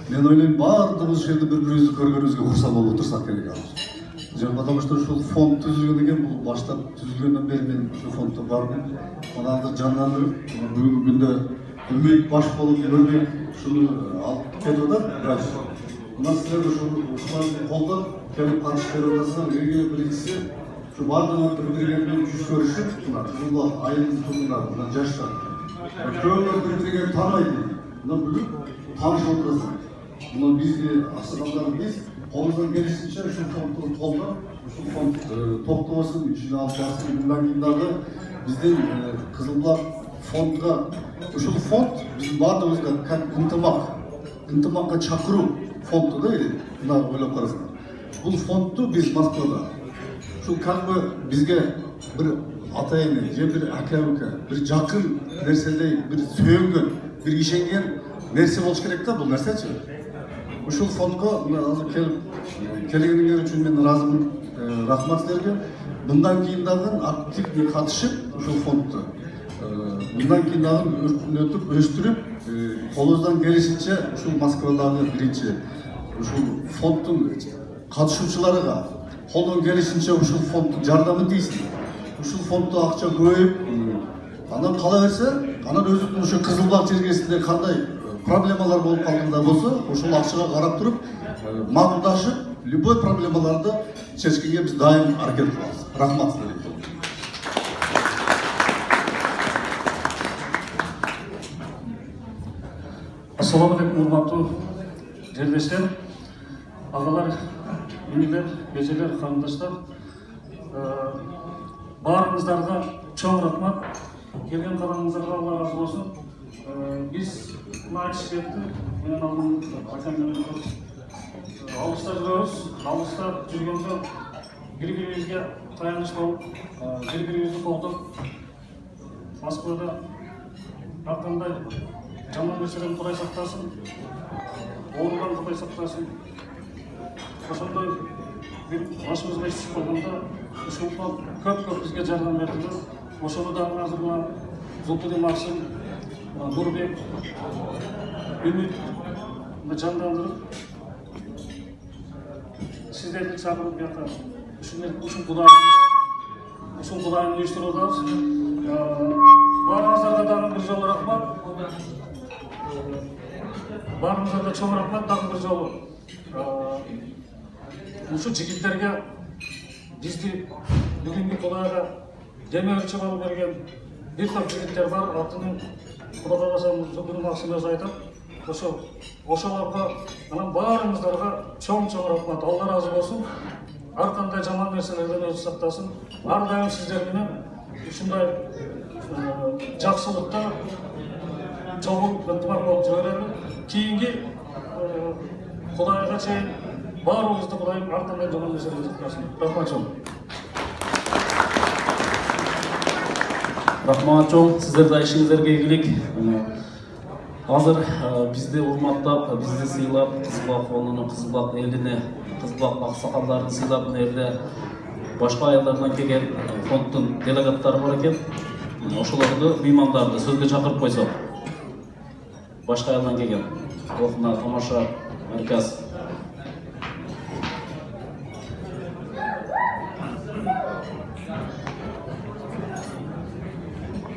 мен ойлаймын барлығымыз осы жерде бір-бірімізді көргенімізге құрсан болып отырсақ керек азыр. Потому что ушул фонд түзүлгөн экен, бул баштап түзүлгөндөн бери мен ушул фонддо бармын. Анарды жандандырып, бүгүнкү күндө үмүт баш болуп өрмөк ушуну алып кетип атат. Бирок мына силер ушуларды колдоп келип катышып берип атасыңар. Эң биринчиси şu bardağın birbirine yüz görüşüp Allah ayının sonunda buradan yaşlar. Köyler birbirine tanıydı. Bunlar bugün tanış oturasın. Bunlar biz de asırlardan biz kolumuzdan gelişince şu fondun kolda şu fond toplamasının içine alacağız. Bundan yıllarda bizden Kızılburak fondga şu fond bizim bardağımızda ынтымакка чакыруу фонду да эле. Мына ойлоп карасаңар. Бул фондду биз Москвада şu как бы bizge bir atayını, bir akabuka, bir jakın nersede bir söylenen, bir işengen nerse boluş керек ta bu nerseçi. Ушул фондго азыр келгениңер үчүн мен ыраазымын, рахмат силерге. Мындан кийин дагы активдүү катышып ушул фондду мындан кийин дагы өркүндөтүп, өстүрүп, колубуздан келишинче ушул Москвадагы биринчи ушул фонддун катышуучуларыга қолдан келишинче ушул фонддун жардамын тийсин. Ушул фонддо акча көбөйүп, анан кала берсе, анан өзүнүн ошо Кызылбак жергесинде кандай проблемалар болуп калганда болсо, ошол акчага карап туруп, макулдашып, любой проблемаларды чечкенге биз дайым аракет кылабыз. Рахмат силерге. Ассаламу алейкум, урматтуу жерлештер, агалар, инилер, эжелер, карындаштар, баарыңыздарга чоң рахмат. Келген караңыздарга Алла разы болсун. Биз мына айтышып кетти, менен алдым акам менен алыста жүрөбүз. Алыста жүргөндө бири-бирибизге таяныч болуп, бири-бирибизди колдоп, Москвада ар кандай жаман нерседен Кудай сактасын, оорудан Кудай сактасын. Ошондой бир башыбызга иш түшүп калганда ушул фонд көп бизге жардам берди. Ошону дагы азыр мына Зултуди Максим, Нурбек, Үмүт жандандырып, сиздерди чакырып бияка ушул Кудайдын уюштуруп атабыз. Баарыңыздарга дагы бир жолу рахмат. Баарыңыздарга чоң рахмат дагы бир жолу. Ушул жигиттерге бизди бүгүнкү Кудайга демеуші болуп берген бир топ жигиттер бар. Атын Кудай кааласа Зултуди Максим өзү айтат. Ошолорго анан баарыңыздарга чоң рахмат. Алла разы болсун. Ар кандай жаман нерселерден өзү сактасын. Ар дайым сиздер менен ушундай жакшылыкта чогуу ынтымак болуп жүрө берели. Кийинки Кудайга чейин баарыбызды Кудайым ар кандай жаман нерселерден сактасын. Рахмат чоң. Рахмат чоң, сиздерде ишиңиздерге ийгилик. Азыр бизди урматтап, бизди сыйлап, Кызылбак фондунун, Кызылбак элине, Кызылбак аксакалдарын сыйлап, мына жерде башка айылдардан келген фонддун делегаттары бар экен. Ошолорду меймандарды сөзгө чакырып койсок. Башка айылдан келген. Мына тамаша марказ